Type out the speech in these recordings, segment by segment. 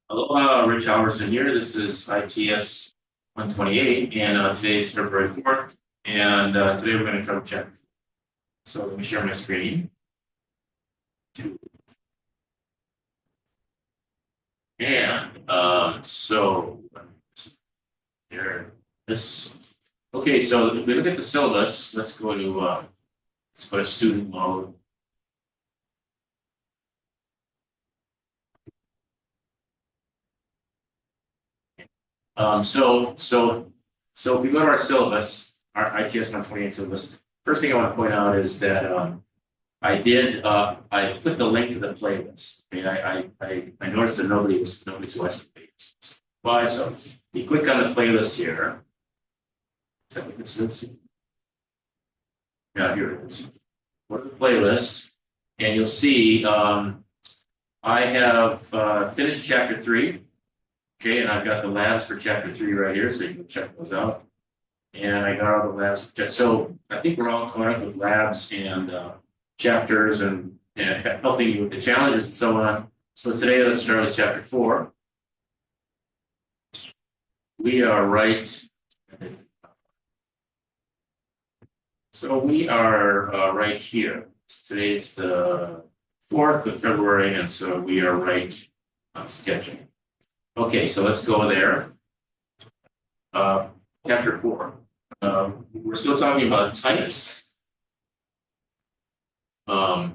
Hello, Rich Alverson here. This is ITS128, and today is February 4th, and today we're going to cover chapter. So let me share my screen. And so here, this. Okay, so if we look at the syllabus, let's go to student mode. So if we go to our syllabus, our ITS128 syllabus, first thing I want to point out is that I put the link to the playlist. I noticed that nobody's watching the playlist. Why? So you click on the playlist here. Is that what this is? Yeah, here it is. Go to the playlist, and you'll see I have finished chapter 3. Okay, and I've got the labs for chapter 3 right here, so you can check those out. And I got all the labs. So I think we're all caught up with labs and chapters and helping you with the challenges and so on. So today, let's start with chapter 4. We are right. So we are right here. Today's the 4th of February, and so we are right on schedule. Okay, so let's go there. Chapter 4. We're still talking about types. So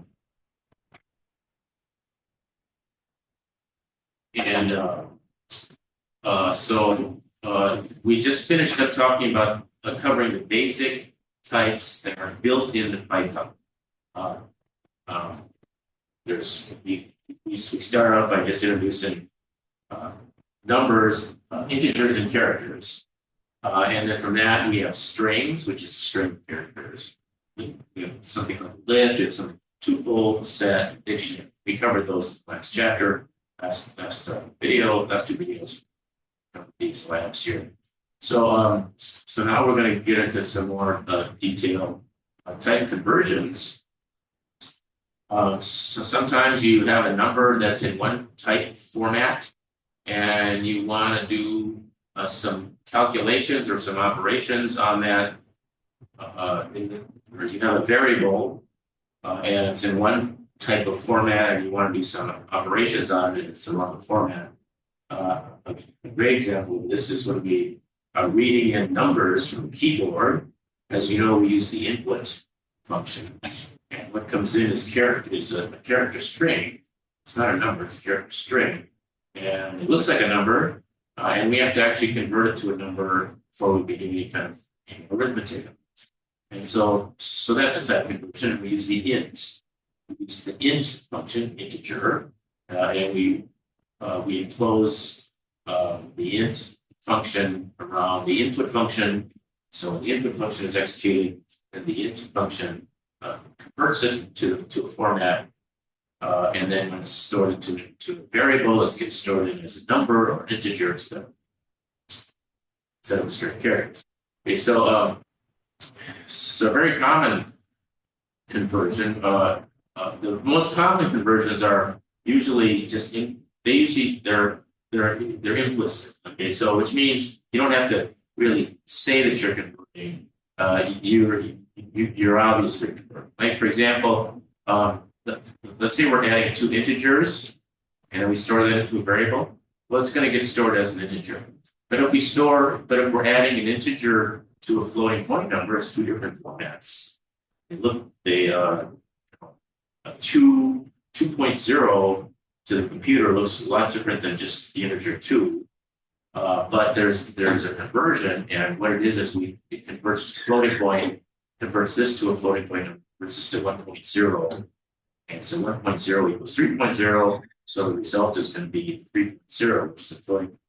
we just finished up talking about covering the basic types that are built into Python. We start out by just introducing numbers, integers, and characters. And then from that, we have strings, which is a string of characters. We have something like a list, we have something tuple, set, dictionary. We covered those last chapter, last video, last 2 videos, these labs here. So, so now we're going to get into some more detailed type conversions. So sometimes you have a number that's in one type format, and you want to do some calculations or some operations on that. Or you have a variable, and it's in one type of format, and you want to do some operations on it in some other format. A great example of this is when we are reading in numbers from the keyboard. As you know, we use the input function. And what comes in is a character string. It's not a number, it's a character string. And it looks like a number, and we have to actually convert it to a number before we can do any kind of arithmetic. And so that's a type conversion. We use the int. We use the int function, integer, and we enclose the int function around the input function. So the input function is executed, and the int function converts it to a format, and then when it's stored into a variable, it gets stored in as a number or integer instead of string characters. Okay, so very common conversion. The most common conversions are usually they're implicit. Okay, so which means you don't have to really say that you're converting. You're obviously converting. Like for example, let's say we're adding 2 integers, and then we store that into a variable. Well, it's going to get stored as an integer. But if we're adding an integer to a floating point number, it's 2 different formats. They 2.0 to the computer looks a lot different than just the integer 2. But there's a conversion, and what it is it converts to floating point, converts this to a floating point, and converts this to 1.0. And so 1.0 equals 3.0, so the result is going to be 3.0, which is a floating point.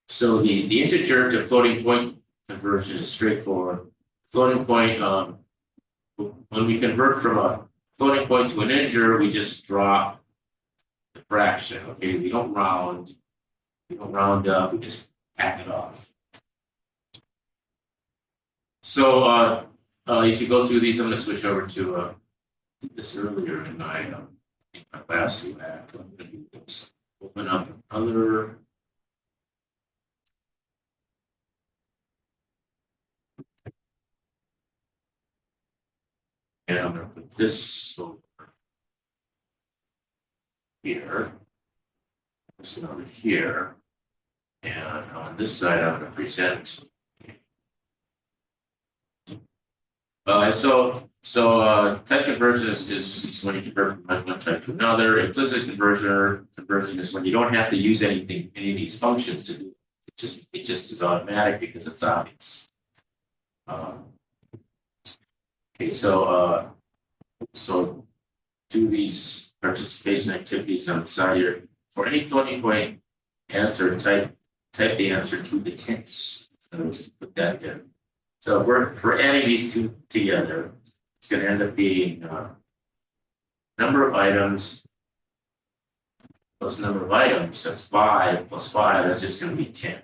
So the integer to floating point conversion is straightforward. Floating point, when we convert from a floating point to an integer, we just drop the fraction. Okay, we don't round up, we just pack it off. So if you go through these, I'm going to switch over to did this earlier in my last lab. I'm going to do this. Open up another. And I'm going to put this over here. This one over here. And on this side, I'm going to present. Type conversion is when you convert from one type to another. Implicit conversion is when you don't have to use any of these functions to do it. It just is automatic because it's obvious. Okay, so do these participation activities on the side here. For any floating point answer, type the answer to the tense. So put that there. So we're adding these two together. It's going to end up being number of items plus number of items. That's 5 plus 5. That's just going to be 10.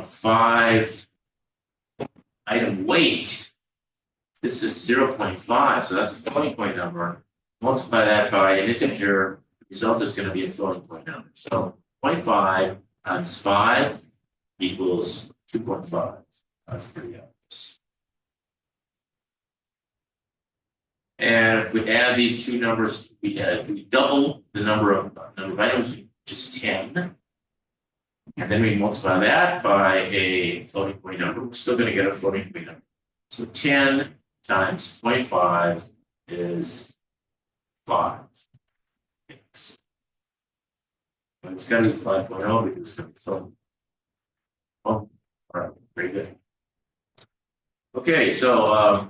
5 item weight. This is 0.5, so that's a floating point number. Multiply that by an integer. The result is going to be a floating point number. So 0.5 times 5 equals 2.5. That's pretty obvious. And if we add these two numbers, we double the number of items, which is 10. And then we multiply that by a floating point number. We're still going to get a floating point number. So 10 times 0.5 is 5. But it's got to be 5.0 because it's going to be floating. Oh, all right, very good. Okay, so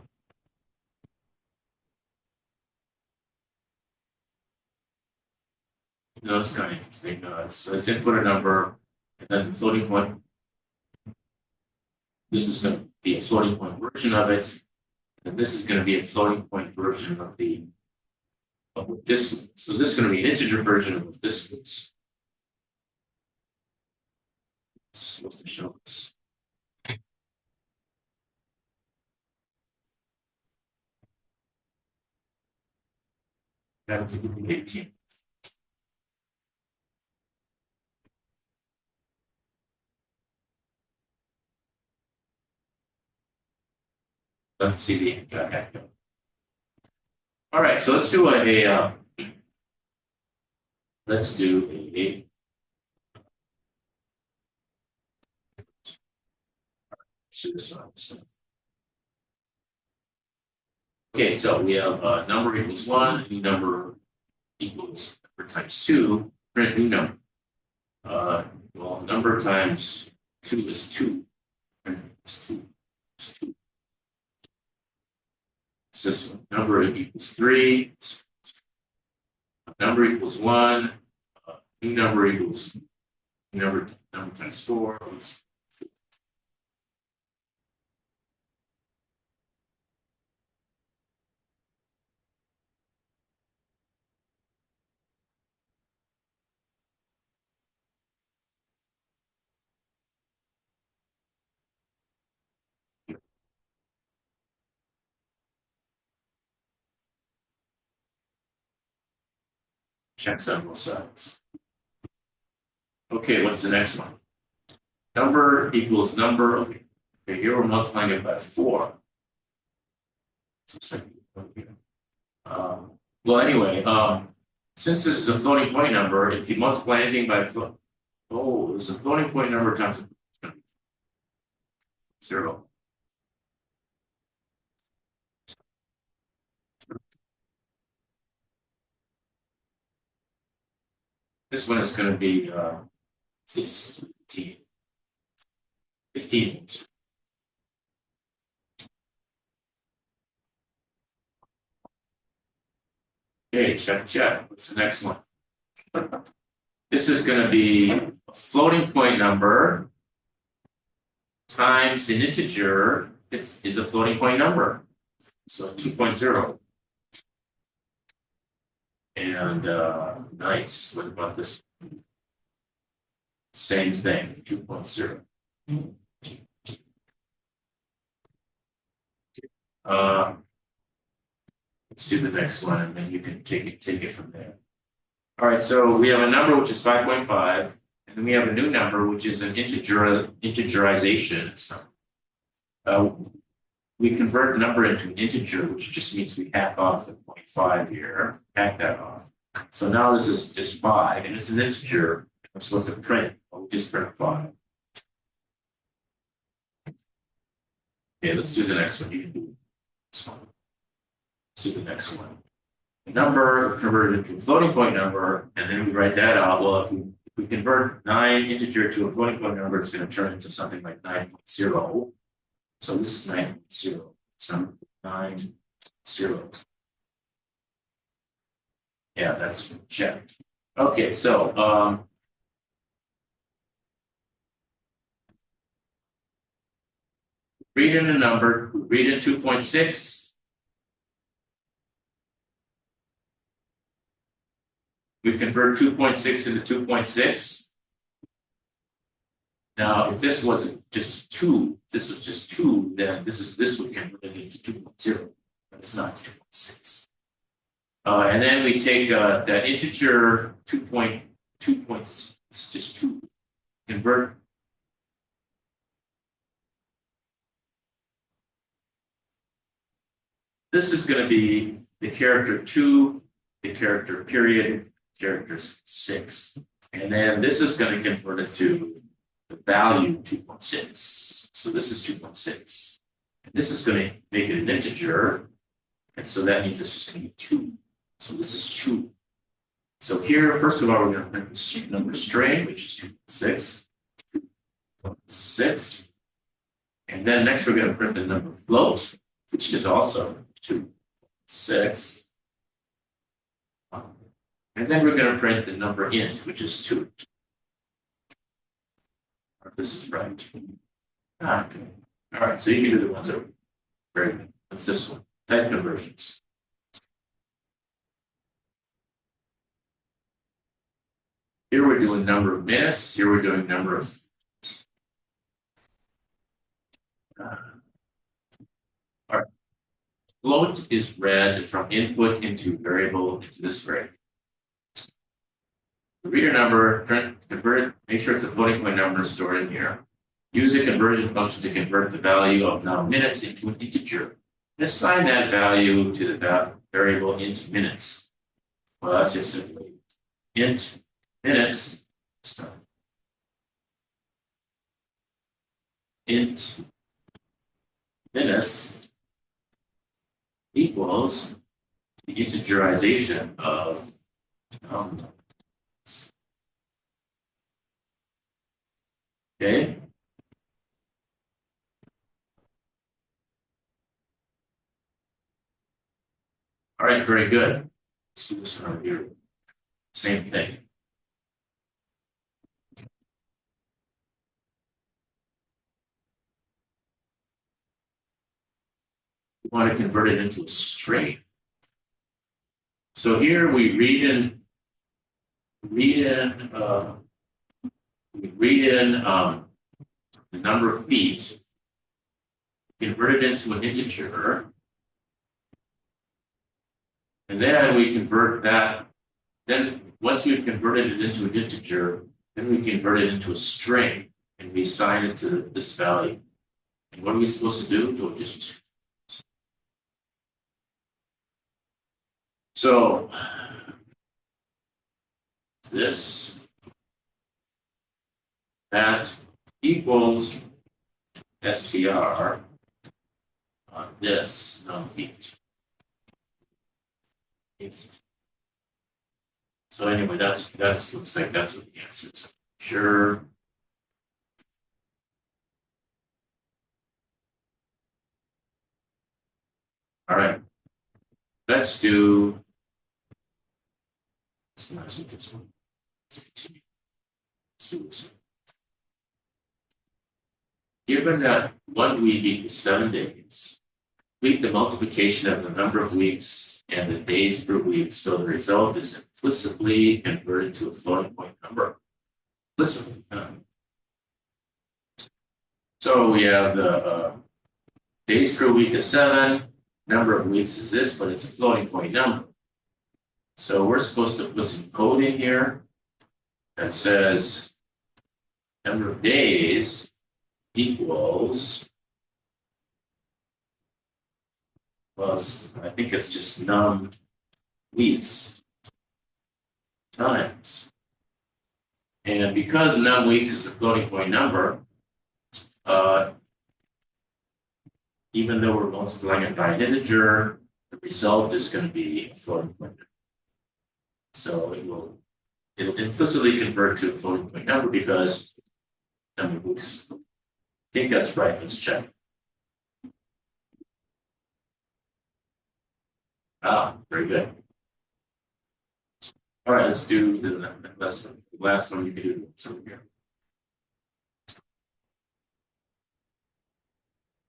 it's kind of interesting. So it's input a number, and then the floating point. This is going to be a floating point version of it, and this is going to be a floating point version of the distance. So this is going to be an integer version of the distance. Supposed to show this. That's 18. Let's see the all right, so let's do let's do a let's do this one. Okay, so we have number equals 1, new number equals number times 2, print new number. Well, number times 2 is 2. It's 2. It's 2. It's this one. Number equals 3. Number equals 1. New number equals number times 4. It's checks on both sides. Okay, what's the next one? Number equals number. Okay, here we're multiplying it by 4. Well, anyway, since this is a floating point number, if you multiply anything by there's a floating point number times 0. This one is going to be 15. Okay, check. What's the next one? This is going to be a floating point number times an integer. Is a floating point number. So 2.0. And nice. What about this? Same thing, 2.0. Let's do the next one, and then you can take it from there. All right, so we have a number which is 5.5, and then we have a new number which is an integerization. So, we convert the number into an integer, which just means we hack off the 0.5 here, hack that off. So now this is just 5, and it's an integer. I'm supposed to print, well, we just print 5. Okay, let's do the next one. You can do this one. Let's do the next one. The number converted into a floating point number, and then we write that out. Well, if we convert 9 integer to a floating point number, it's going to turn into something like 9.0. So this is 9.0. So 9.0. Yeah, that's check. Okay, so read in a number, read in 2.6. We convert 2.6 into 2.6. Now, if this wasn't just 2, this was just 2, then this would convert it into 2.0, but it's not, it's 2.6. And then we take that integer 2.2 it's just 2, convert. This is going to be the character 2, the character period, character 6. And then this is going to convert it to the value 2.6. So this is 2.6. And this is going to make it an integer. And so that means it's just going to be 2. So this is 2. So here, first of all, we're going to print the number string, which is 2.6. 2.6. And then next we're going to print the number float, which is also 2.6. And then we're going to print the number int, which is 2. If this is right. Okay. All right, so you can do the ones that are very good. What's this one? Type conversions. Here we're doing number of minutes. Here we're doing number of. All right. Float is read from input into variable into this variable. The reader number, convert it, make sure it's a floating point number stored in here. Use a conversion function to convert the value of now minutes into an integer. And assign that value to the variable int minutes. Well, that's just simply int minutes. Int minutes equals the integerization of okay. All right, very good. Let's do this one over here. Same thing. We want to convert it into a string. So here we read in the number of feet, convert it into an integer, and then we convert that. Then once we've converted it into an integer, then we convert it into a string, and we assign it to this value. And what are we supposed to do? To just so this that equals str on this feet. So anyway, that's looks like that's what the answer is. Sure. All right. Let's do. Let's do this one. Let's continue. Let's do this one. Given that 1 week equals 7 days, complete the multiplication of the number of weeks and the days per week, so the result is implicitly converted to a floating point number. Implicitly. So we have the Days per week is 7, number of weeks is this, but it's a floating point number. So we're supposed to put some code in here that says number of days equals, well, I think it's just num weeks times. And because num weeks is a floating point number, even though we're multiplying it by an integer, the result is going to be a floating point number. So it'll implicitly convert to a floating point number because number of weeks. I think that's right. Let's check. Very good. All right, let's do the last one. You can do this over here.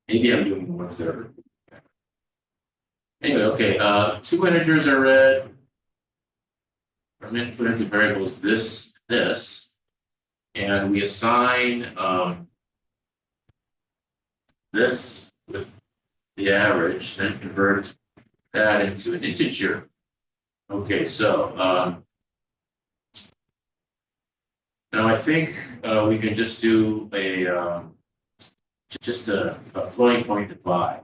Maybe I'm doing 1/3. Anyway, okay. 2 integers are read. I'm going to put into variables this, and we assign this with the average, then convert that into an integer. Okay, so now I think we can just do a floating point divide.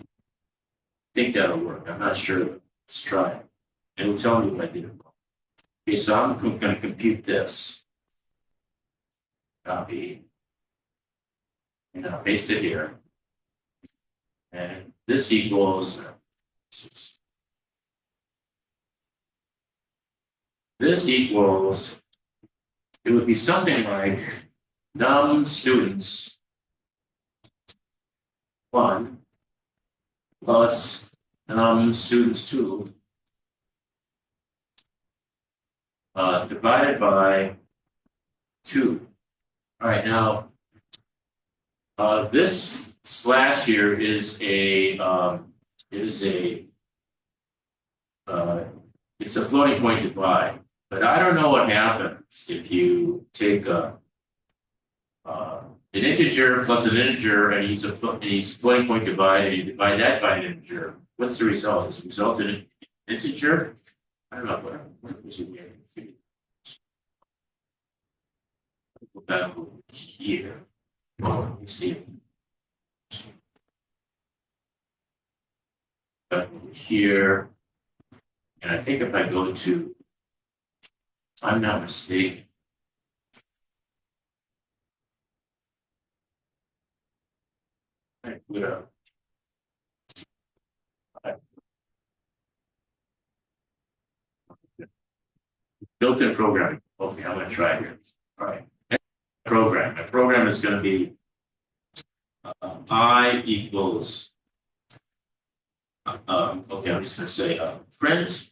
I think that'll work. I'm not sure. Let's try it. It'll tell me if I did it wrong. Okay, so I'm going to compute this. Copy. And I'll paste it here. And this equals, it would be something like num students 1 plus num students 2 divided by 2. All right, now this slash here is it's a floating point divide, but I don't know what happens if you take an integer plus an integer and use a floating point divide and you divide that by an integer. What's the result? Is the result in an integer? I don't know what was it here. Go back over here. Let me see. Back over here. And I think if I go to, if I'm not mistaken, I put a built-in programming. Okay, I'm going to try here. All right. Program. My program is going to be I equals. Okay, I'm just going to say print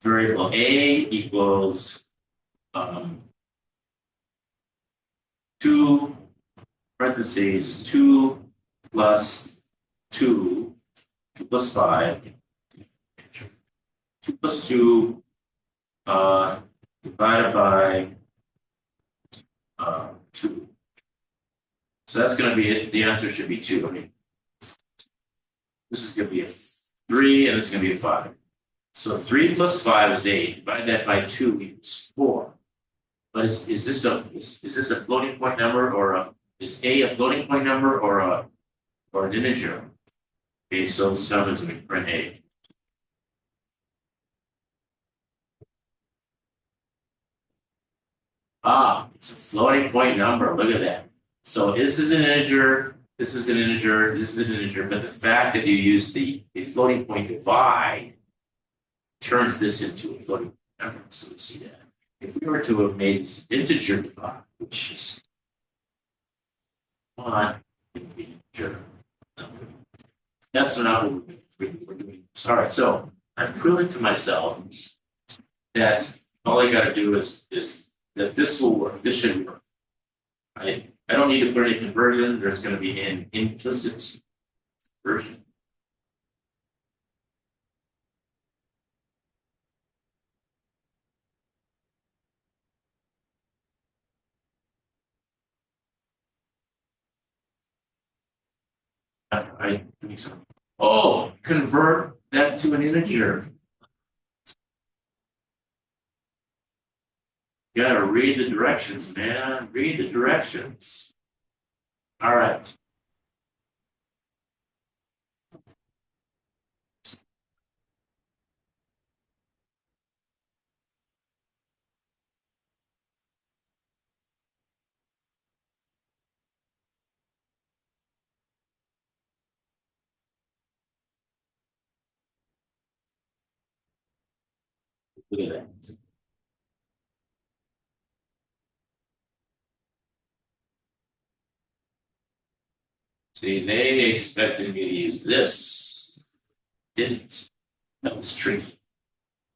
variable A equals 2 parentheses 2 plus 2 plus 5 2 plus 2 divided by 2. So that's going to be it. The answer should be 2. I mean, this is going to be a 3 and this is going to be a 5. So 3 plus 5 is 8. Divide that by 2 equals 4. But is this a floating point number or is A a floating point number or an integer? Okay, so let's start with print A. It's a floating point number. Look at that. So this is an integer, this is an integer, this is an integer, but the fact that you use the floating point divide turns this into a floating point number. So let's see that. If we were to have made this integer divide, which is 1 integer number, that's not what we're doing. All right, so I'm proving to myself that all I got to do is that this will work. This should work. Right? I don't need to put any conversion. There's going to be an implicit conversion. I think so. Oh, convert that to an integer. You gotta read the directions, man. Read the directions. All right. Look at that. See, they expected me to use this. Didn't. That was tricky.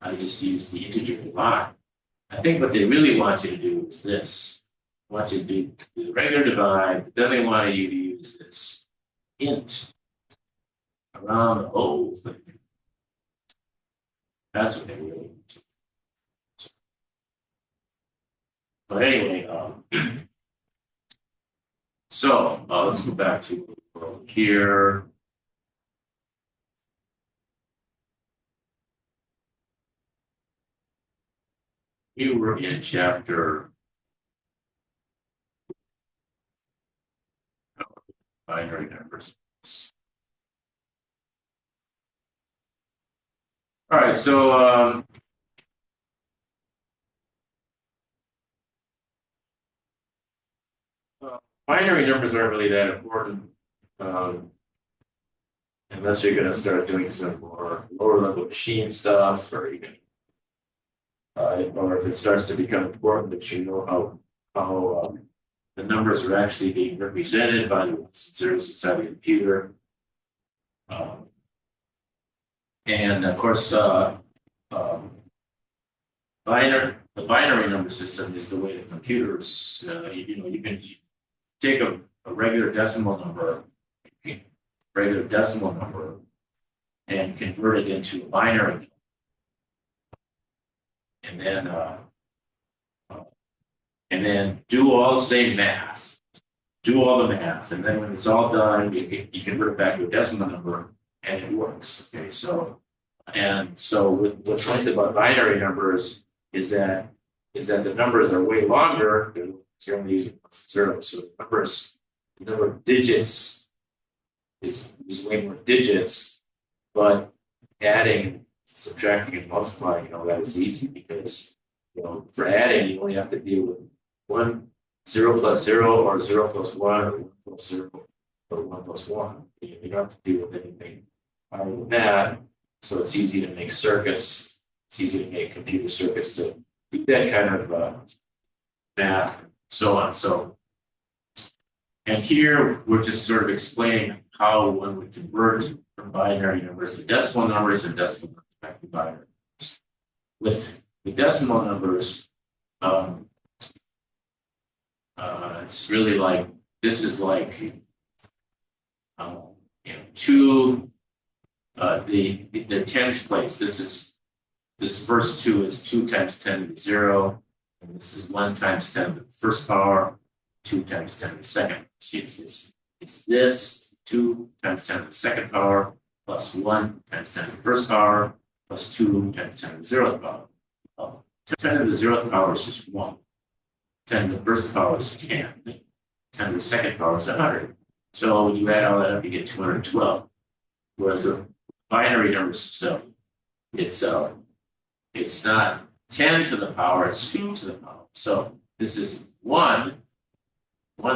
I just used the integer divide. I think what they really want you to do is this. They want you to do the regular divide, but then they want you to use this int around the whole thing. That's what they really want to do. But anyway, so let's go back to here. You were in chapter binary numbers. All right, so binary numbers aren't really that important unless you're going to start doing some more lower level machine stuff, or even or if it starts to become important that you know how the numbers are actually being represented by the ones and zeros inside the computer. And of course, the binary number system is the way the computers, you can take a regular decimal number, and convert it into a binary, and then do all the same math, do all the math, and then when it's all done, you convert it back to a decimal number, and it works. Okay, so what's nice about binary numbers is that the numbers are way longer. You're only using ones and zeros, so the number of digits is way more digits, but adding, subtracting, and multiplying, that is easy because for adding you only have to deal with 0 plus 0 or 0 plus 1 or 1 plus 0 or 1 plus 1. You don't have to deal with anything other than that. So it's easy to make circuits. It's easy to make computer circuits to do that kind of math, so on. So, and here we're just sort of explaining how one would convert from binary numbers to decimal numbers and decimal numbers back to binary numbers. With the decimal numbers, it's really like, this is like, two, the tens place. This first 2 is 2 times 10 to the 0, and this is 1 times 10 to the first power, 2 times 10 to the second. See, it's this 2 times 10 to the second power plus 1 times 10 to the first power plus 2 times 10 to the 0th power. 10 to the 0th power is just 1. 10 to the first power is 10. 10 to the second power is 100. So when you add all that up, you get 212. Whereas a binary number system, it's not 10 to the power, it's 2 to the power. So this is 1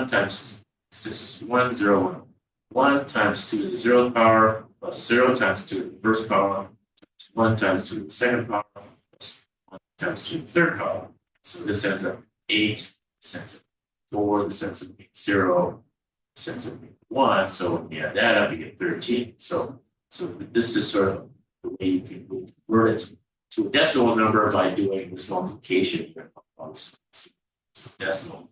times, this is 1, 0, 1. 1 times 2 to the 0th power plus 0 times 2 to the first power, 1 times 2 to the second power, plus 1 times 2 to the third power. So this ends up 8, this ends up 4, this ends up 0, this ends up 1. So when you add that up, you get 13. So this is sort of the way you can convert it to a decimal number by doing this multiplication here. It's decimal.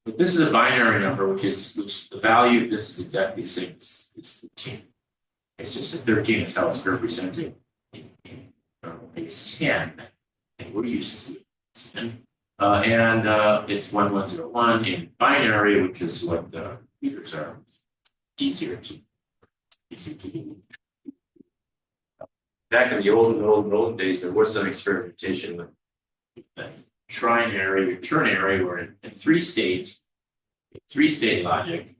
But this is a binary number, which the value of this is exactly the same as 13. It's just that 13 is how it's represented in base 10, and we're used to it. And it's 1101 in binary, which is what the computers are easier to do. Back in the old days, there was some experimentation with trinary or ternary, where in three state logic,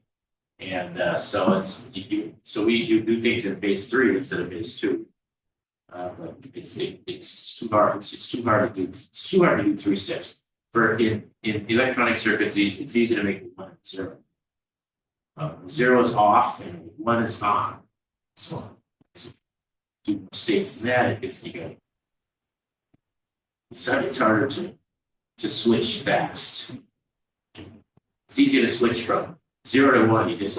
and so you do things in base 3 instead of base 2. But it's too hard. It's too hard to do. It's too hard to do 3 steps. For in electronic circuits, it's easy to make 1 0. 0 is off and 1 is on. So two states than that, it gets you go. It's harder to switch fast. It's easy to switch from 0 to 1. You just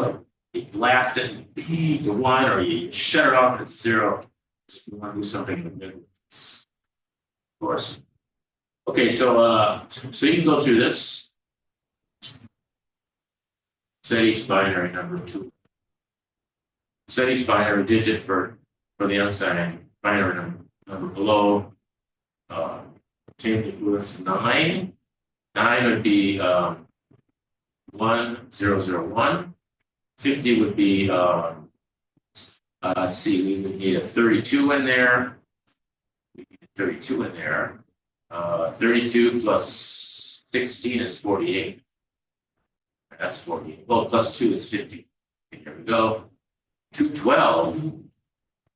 you blast it to 1, or you shut it off and it's 0. If you want to do something in the middle, of course. Okay, so you can go through this. Set each binary number 2. Set each binary digit for the unsigned binary number below. Obtain the equivalence of 9. 9 would be 1001. 50 would be let's see, we would need a 32 in there. We need a 32 in there. 32 plus 16 is 48. That's 48. Well, plus 2 is 50. Okay, here we go. 212.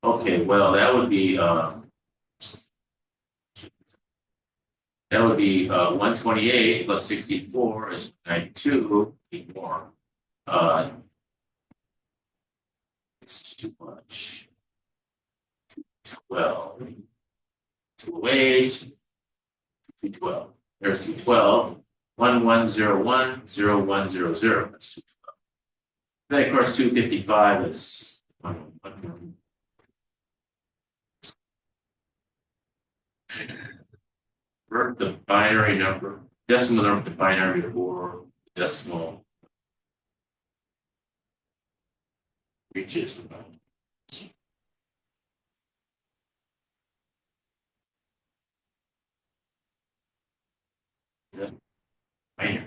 Okay, well, that would be 128 plus 64 is 92. Need more. It's too much. 12. 208. 212. There's 212. 1101 0100. That's 212. Then of course 255 is 111. Convert the binary number, decimal number to binary before decimal reaches the bound. Binary.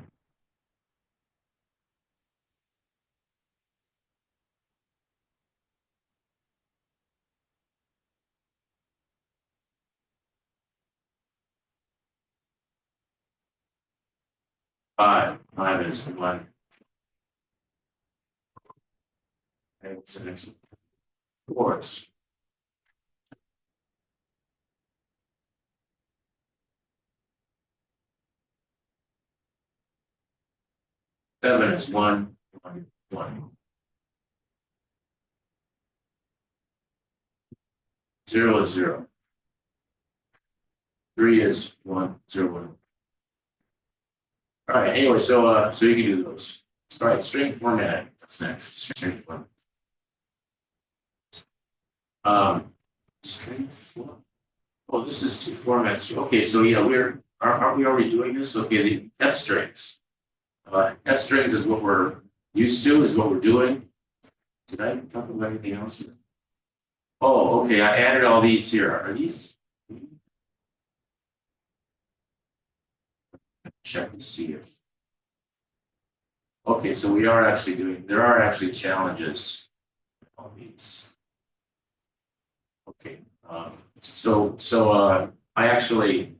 Five is 1. Okay, what's the next one? 4 is 7 is 1, 1, 1. 0 is 0. 3 is 1, 0, 1. All right, anyway, so you can do those. All right, string formatting. That's next. String formatting. String format. Oh, this is 2 formats. Okay, so yeah, aren't we already doing this? Okay, the F strings. F strings is what we're used to, is what we're doing. Did I talk about anything else? Oh, okay, I added all these here. Are these? Check to see if. Okay, so we are actually doing, there are actually challenges on these. Okay, I actually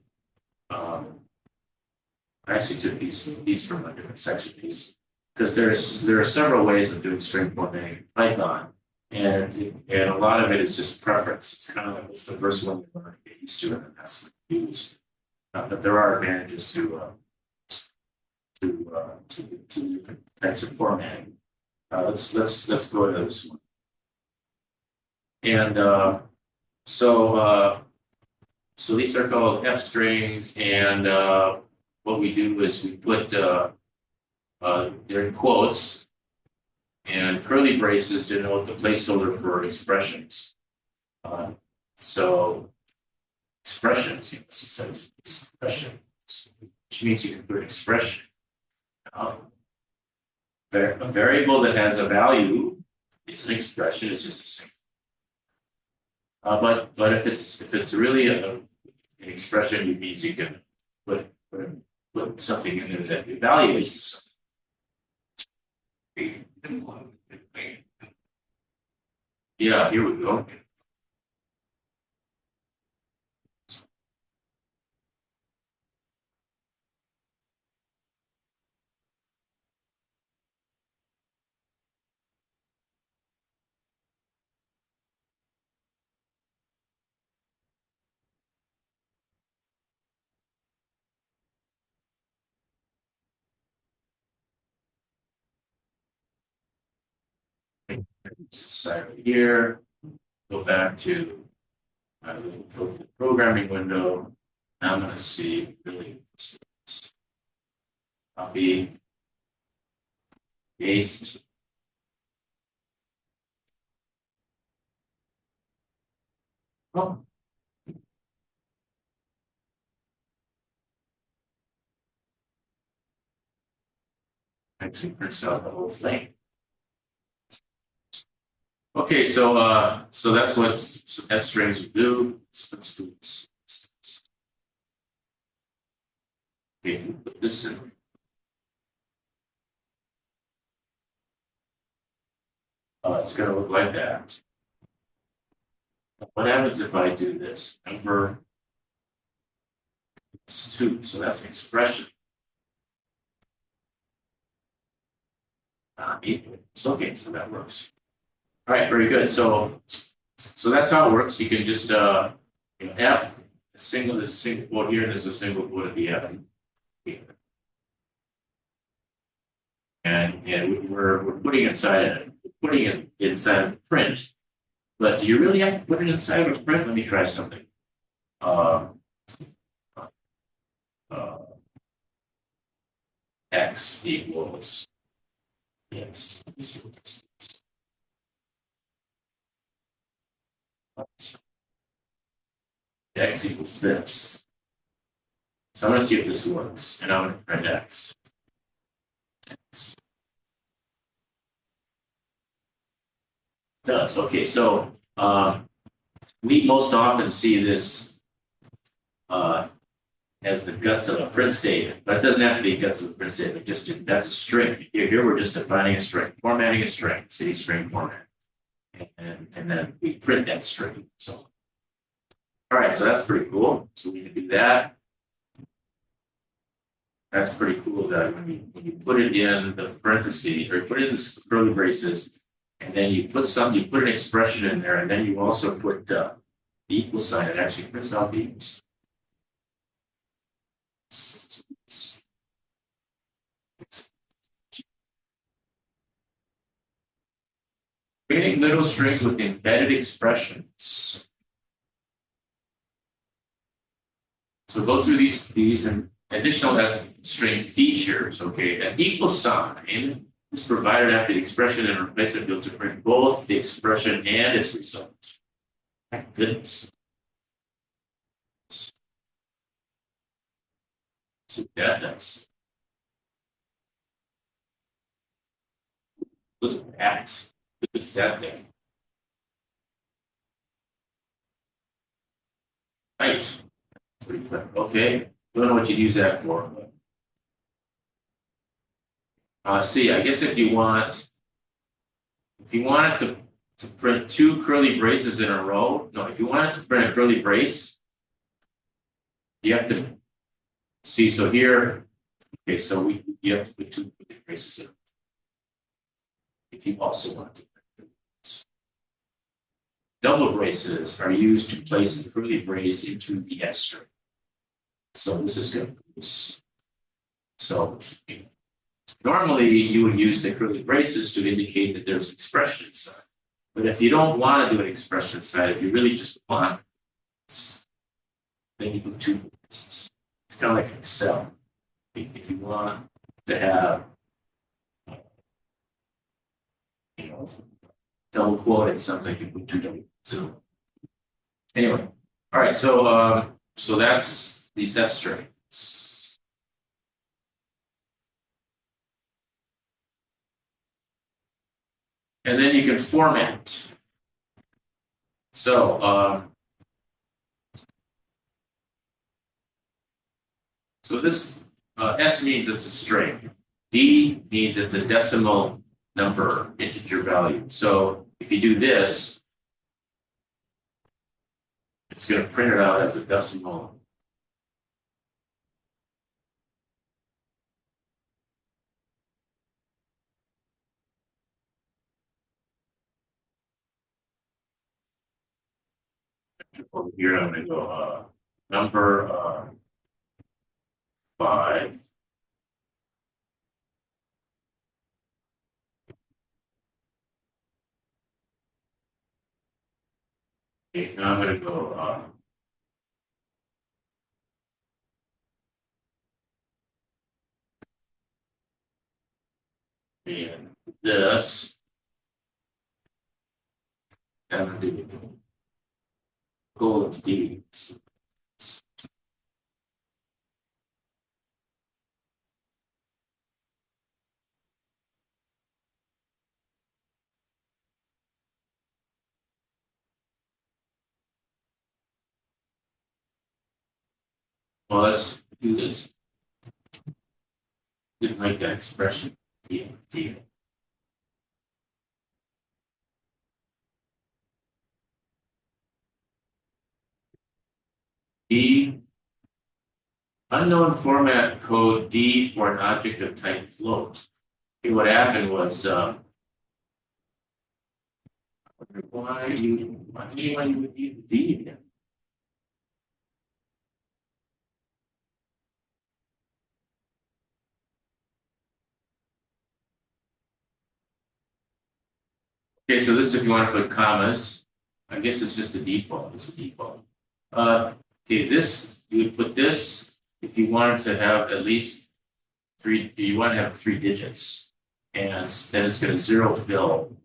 took these from a different section piece, because there are several ways of doing string formatting in Python, and a lot of it is just preference. It's kind of like what's the first one you learn to get used to, and then that's what you use. But there are advantages to different types of formatting. Let's go to this one. And so these are called F strings, and what we do is we put they're in quotes, and curly braces denote the placeholder for expressions. So expressions, yes, it says expressions, which means you can put an expression. A variable that has a value is an expression. It's just a symbol. But if it's really an expression, it means you can put something in there that evaluates to something. Yeah, here we go. Side right here. Go back to my little programming window. Now I'm going to see really copy, paste. Oh, actually prints out the whole thing. Okay, so that's what f strings will do. Let's do this. Okay, put this in. It's going to look like that. What happens if I do this? Number it's 2, so that's an expression. Equal. So okay, so that works. All right, very good. So that's how it works. You can just F single. There's a single quote here, and there's a single quote at the end. And we're putting inside a print. But do you really have to put it inside of a print? Let me try something. X equals yes. X equals this. So I'm going to see if this works, and I'm going to print X. Does okay. So we most often see this as the guts of a print statement, but it doesn't have to be guts of a print statement. Just that's a string. Here we're just defining a string, formatting a string, city string format, and then we print that string. So all right, so that's pretty cool. So we can do that. That's pretty cool that when you put it in the parentheses or you put it in the curly braces, and then you put an expression in there, and then you also put the equal sign. It actually prints out the equals. Creating little strings with embedded expressions. So go through these and additional F string features. Okay, an equal sign is provided after the expression and replacement field to print both the expression and its result. My goodness. So that does. Look at that. Good stuff there. Right. Pretty clever. Okay. Don't know what you'd use that for. But, see, I guess if you want it to print 2 curly braces in a row, no, if you want it to print a curly brace, you have to see. So here, okay, so you have to put 2 curly braces in. If you also want to. Double braces are used to place the curly brace into the F string. So this is good. So normally you would use the curly braces to indicate that there's an expression inside. But if you don't want to do an expression inside, if you really just want, then you put 2 braces. It's kind of like Excel. If you want to have, double quoted something, you put 2 double. So anyway, all right. So that's these F strings. And then you can format. So this S means it's a string. D means it's a decimal number, integer value. So if you do this, it's going to print it out as a decimal. Over here, I'm going to go number 5. Okay, now I'm going to go and this. And I'm going to go D. Well, let's do this. Didn't like that expression. D. D. D. Unknown format code D for an object of type float. Okay, what happened was why you would need D again? Okay, so this if you want to put commas, I guess it's just a default. It's a default. Okay, this you would put this if you wanted to have at least 3. You want to have 3 digits, and then it's going to zero fill.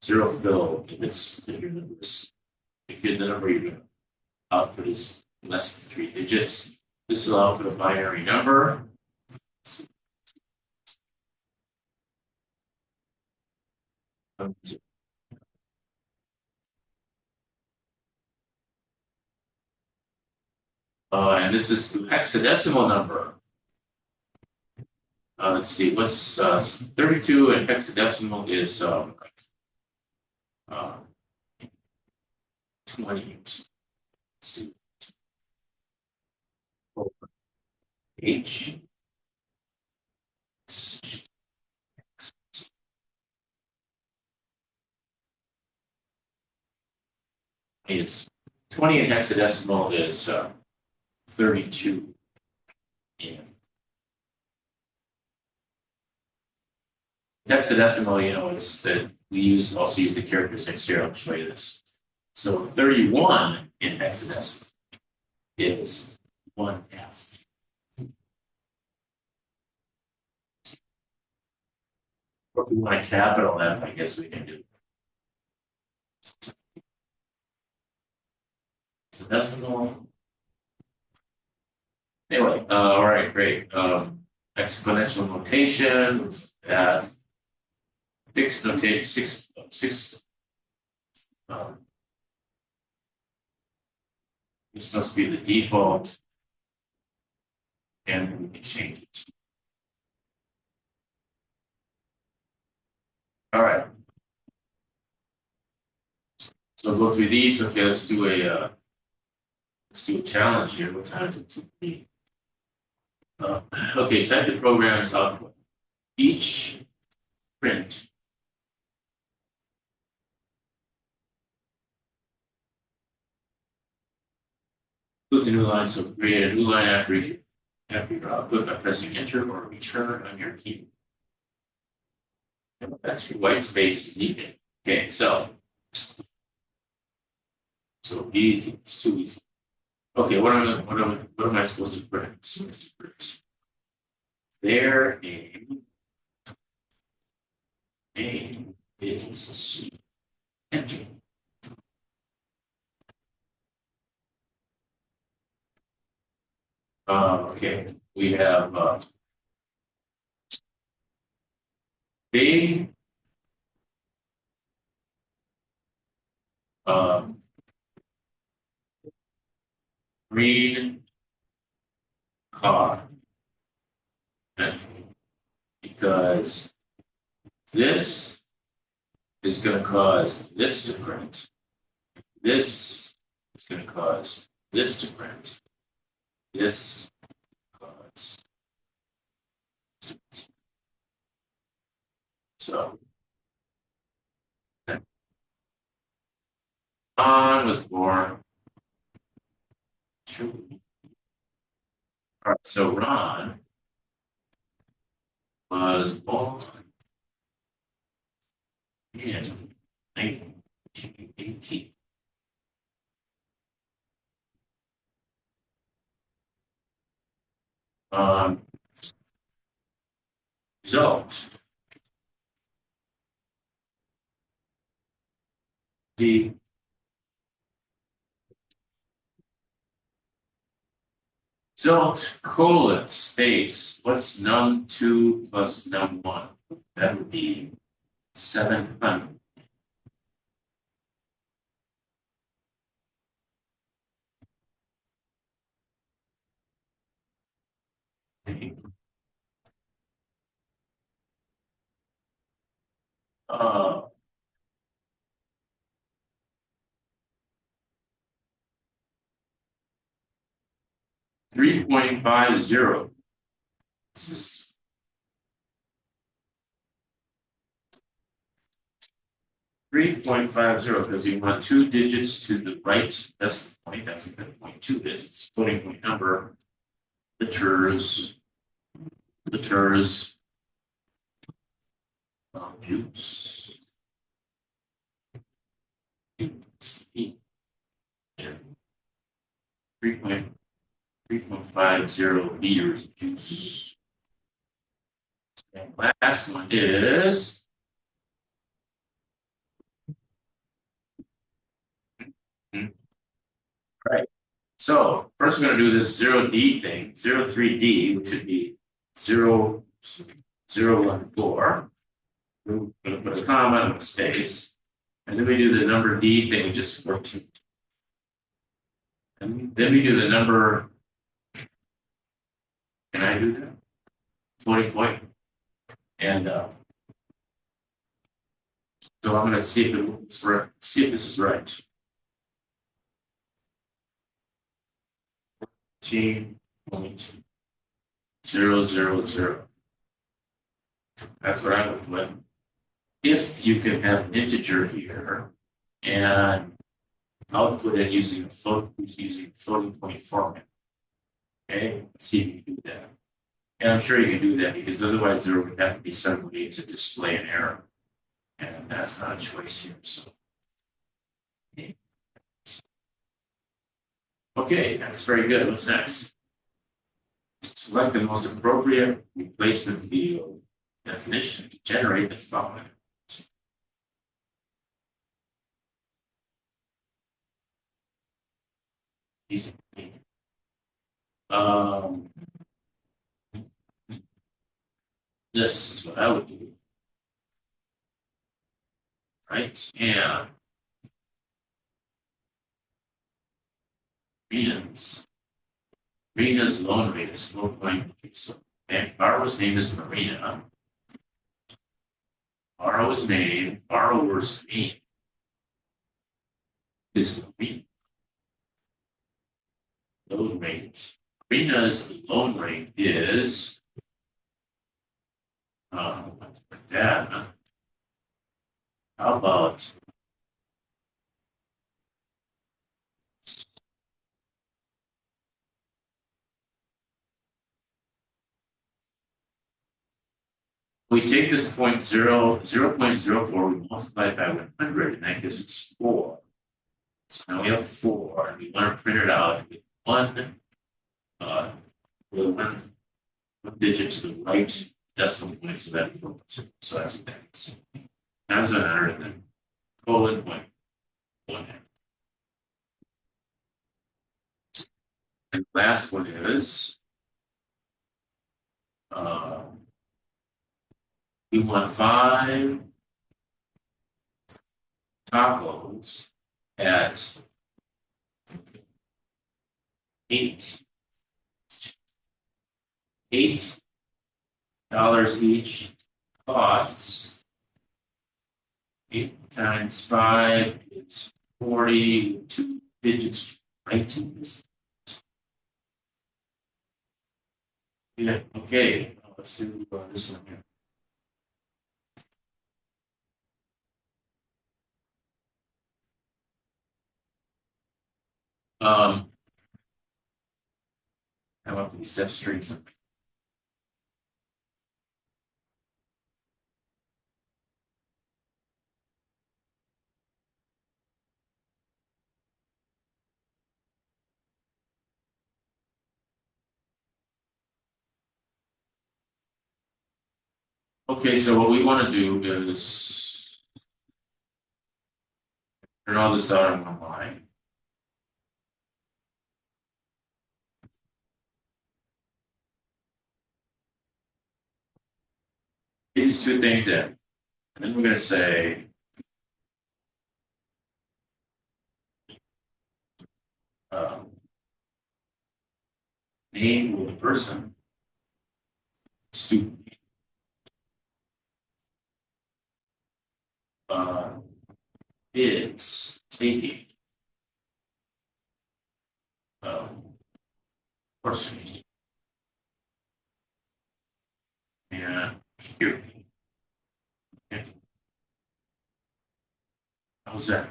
Zero fill if your numbers. If the number you're going to output is less than 3 digits, this will output a binary number. And this is the hexadecimal number. Let's see, what's 32 in hexadecimal is 20. Let's see. H. Is 20 in hexadecimal is 32 in hexadecimal. It's that we also use the characters next year. I'll show you this. So 31 in hexadecimal is 1F. Or if we want a capital F, I guess we can do. So decimal. Anyway, all right, great. Exponential notation. Let's add fixed notation 6. This must be the default, and we can change it. All right. So we'll go through these. Okay, let's do a challenge here. What time is it? Okay, type the program's output. Each print includes a new line, so create a new line after your output by pressing enter or return on your keyboard. That's your white space is needed. Okay, so easy. It's too easy. Okay, what am I supposed to print? I'm supposed to print their name is enter. Okay, we have big green car, because this is going to cause this to print. This is it's going to cause this to print. This cause. So Ron was born. All right, so Ron was born in 1918. Result. The result colon space. What's num2 plus num1? That would be 700. Uh, 3.50. This is 3.50 because you want 2 digits to the right. That's the point. That's what that point 2 is. It's floating point number. The ters. Juice. 3.50 liters of juice. And last one is right. So first we're going to do this 0D thing, 03D, which would be 0, 0, 1, 4. We're going to put a comma and a space. And then we do the number D thing, which is 14. And then we do the number. Can I do that? Floating point. And so I'm going to see if it's right. See if this is right. 14.000. That's what I would put. If you can have an integer here and output it using floating point format. Okay, let's see if you can do that. And I'm sure you can do that because otherwise there would have to be some way to display an error. And that's not a choice here. So okay, that's very good. What's next? Select the most appropriate replacement field definition to generate the following. Easy. This is what I would do. Right? And Marina's loan rate is 4.3. So borrower's name is Marina. Borrower's name is Marina. Loan rate. Marina's loan rate is let's put that. How about we take this 0.04, we multiply it by 100, and that gives us 4. So now we have 4, and we want to print it out with one digit to the right decimal point, so that 4. So that's what that is. Times 100, and then colon point 1. And the last one is we want 5 tacos at 8 dollars each. Costs 8 times 5 is 40. 2 digits right in this. Yeah, okay, let's do this one here. I want these F strings. Okay, so what we want to do is turn all this out on one line. Get these two things in, and then we're going to say name of the person, student. Is taking course and here. Okay. How's that?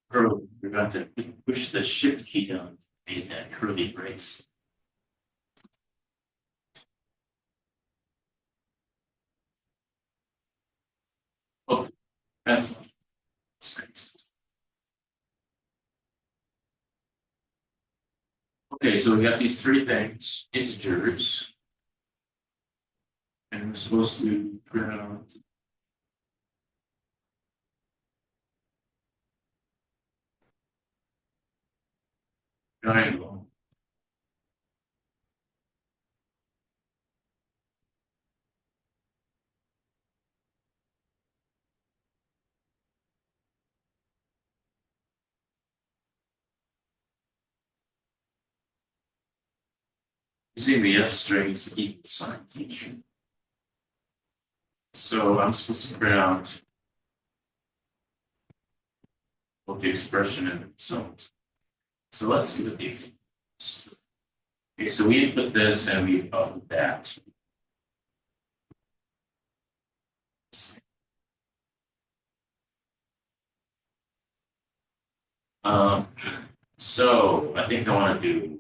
Curly. We're going to push the shift key down, made that curly brace. Okay, that's great. Okay, so we got these three things, integers, and we're supposed to print out triangle. Using the F strings equal sign feature. So I'm supposed to print out both the expression and the result. So let's see what the example is. Okay, so we input this and we output that. Um, so I think I want to do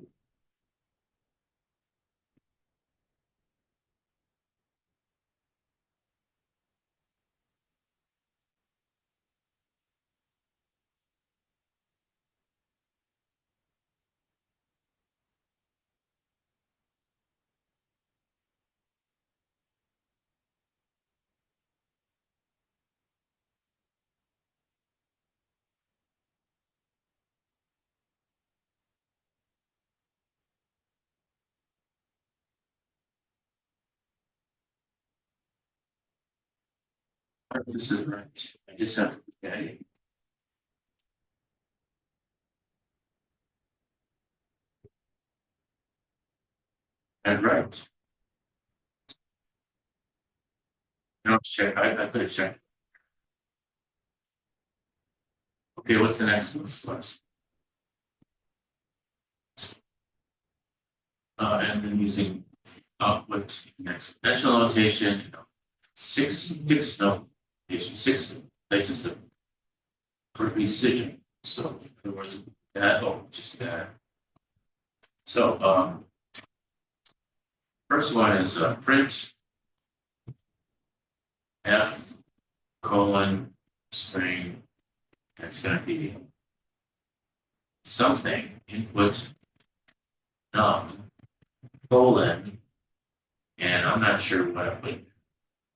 if this is right. I just have to get it. And right. Now let's check. I put a check. Okay, what's the next one? And then using output exponential notation, six fixed notation, six places of precision. So in other words, that just that. So first one is print F colon string. That's going to be something, input colon, and I'm not sure what I put,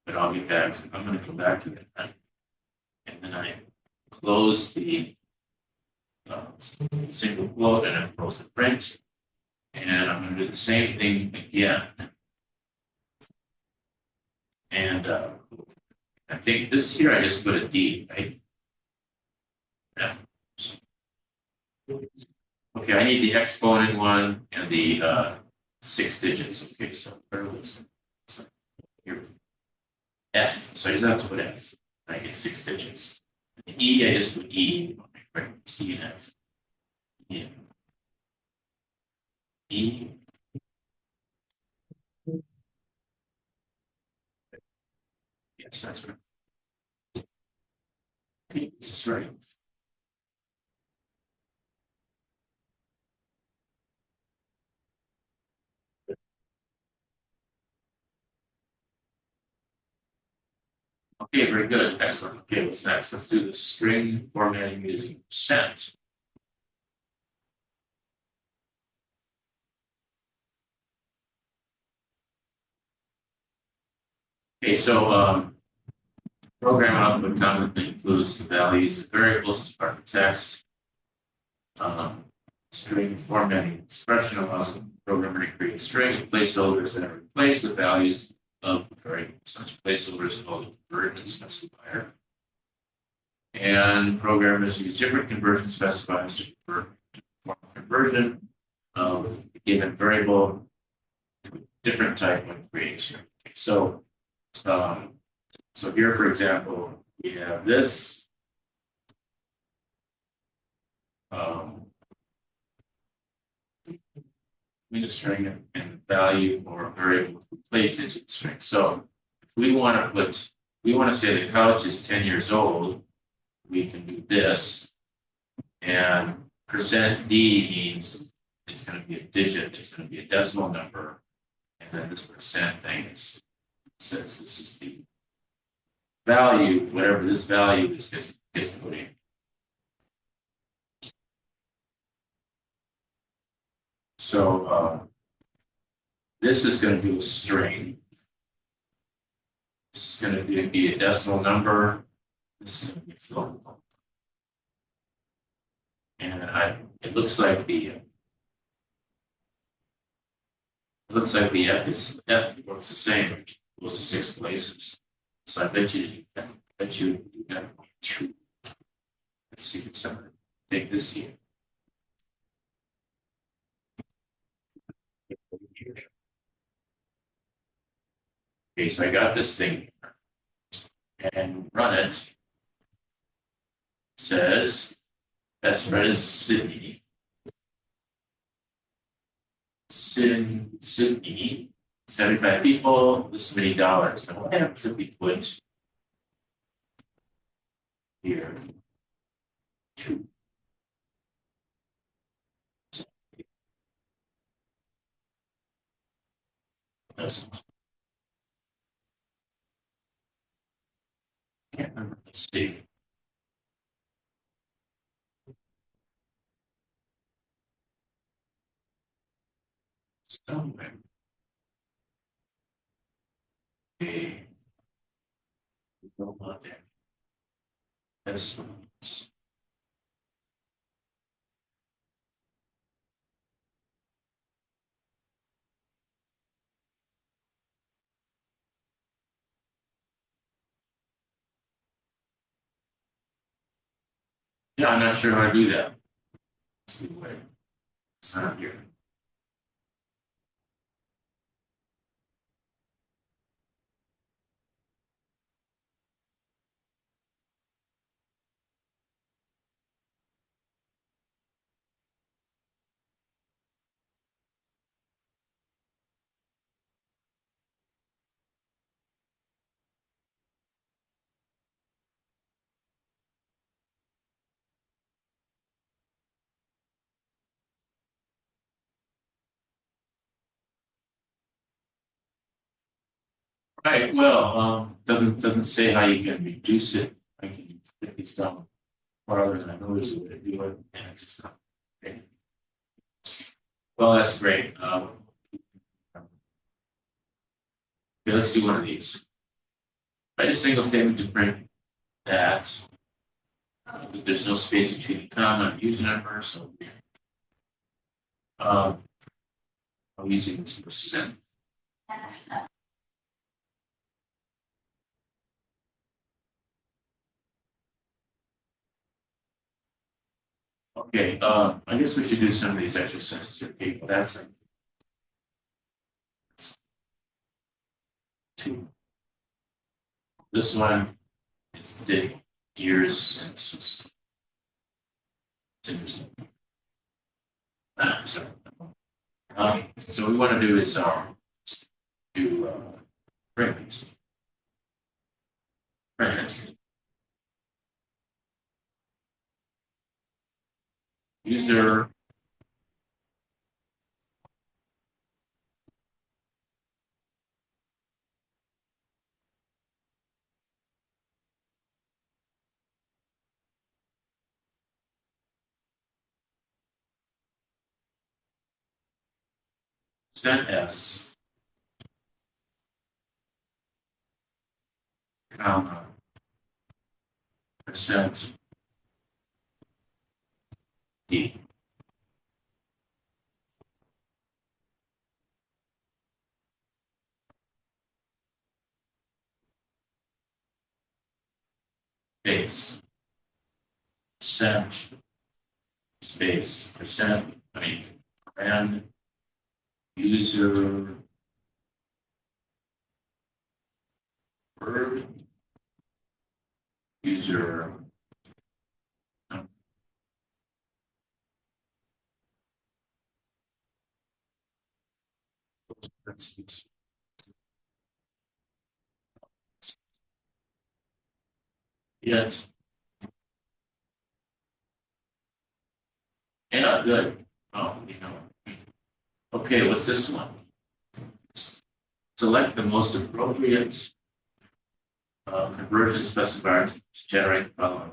but I'll get back to, I'm gonna come back to that. And then I close the single quote and I close the print. And I'm gonna do the same thing again. And I think this here I just put a D, right? Yeah. Okay, I need the exponent one and the 6 digits. Okay, so where was it? So here, F. So I just have to put F. And I get 6 digits. And E, I just put E. Right, C and F. Yeah. E. Yes, that's right. Okay, this is right. Okay, very good. Excellent. Okay, what's next? Let's do the string formatting using percent. Okay, so program output commonly includes the values of variables as part of the text. String formatting expression allows the programmer to create a string of placeholders that are replaced with values of the variable. Such placeholders called a conversion specifier. And programmers use different conversion specifiers to perform a conversion of a given variable to a different type when creating a string. So, so here, for example, we have this. In a string and value or a variable placed into the string. So if we want to say the couch is 10 years old, we can do this. And percent D means it's going to be a digit, it's going to be a decimal number. And then this percent thing says this is the value, whatever this value is gets put in. So this is going to be a string. This is going to be a decimal number. This is going to be a float. And it looks like the F works the same. It goes to 6 places. So I bet you got 2. Let's see if I'm going to take this here. Okay, so I got this thing and run it. It says best friend is Sydney. Sydney, 75 people, this many dollars. Now what happens if we put here 2? Can't remember. Let's see. Somewhere. Okay. Go on there. This one's. Yeah, I'm not sure how to do that. Let's see where it's not here. Right, well, doesn't say how you can reduce it. I can get these down farther than I know there's a way to do it, and it's just not Okay. Well, that's great. Okay, let's do one of these. Write a single statement to print that there's no space between the comma and user number, so I'm using this percent. Okay, I guess we should do some of these exercises. Okay, well, that's two. This one is the years, and it's interesting. Sorry. So what we want to do is do print. User percent S, comma, percent D. Space, percent, space, percent, and user verb, user yet. Yeah, good. Oh, Okay, what's this one? Select the most appropriate conversion specifier to generate the following.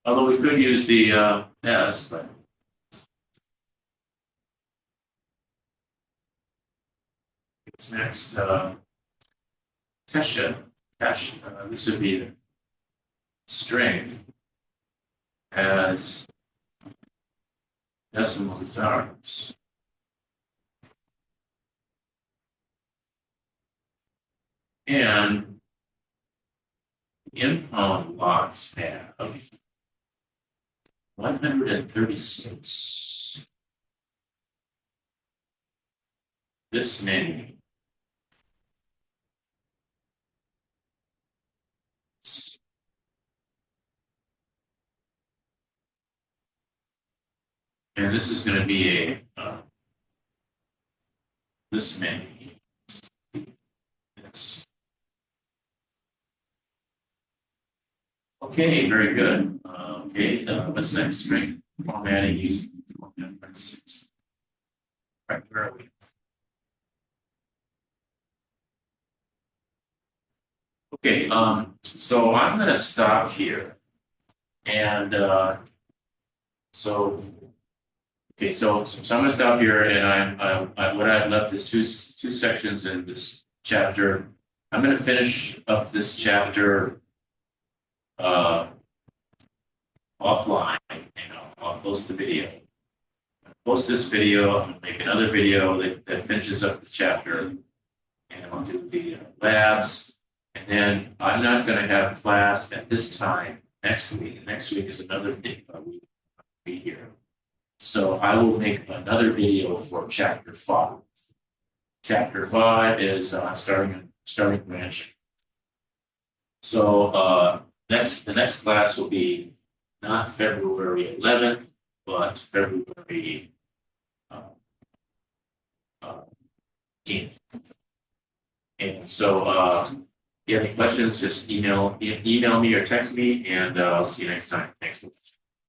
Although we could use the S, but it's next. Tesha, this would be the string as decimal guitars. And impound lots have 136. This many. And this is going to be a this many. Yes. Okay, very good. Okay, what's next? String formatting using format parentheses. Right, where are we? Okay, so I'm going to stop here, and so okay, so I'm going to stop here, and what I've left is two sections in this chapter. I'm going to finish up this chapter offline. I'll post the video. Post this video. I'm going to make another video that finishes up the chapter, and I'll do the labs. And then I'm not going to have class at this time next week. Next week is another week I'll be here. So I will make another video for chapter 5. Chapter 5 is starting branching. So the next class will be not February 11th, but February 18th. And so if you have any questions, just email me or text me, and I'll see you next time. Thanks for watching.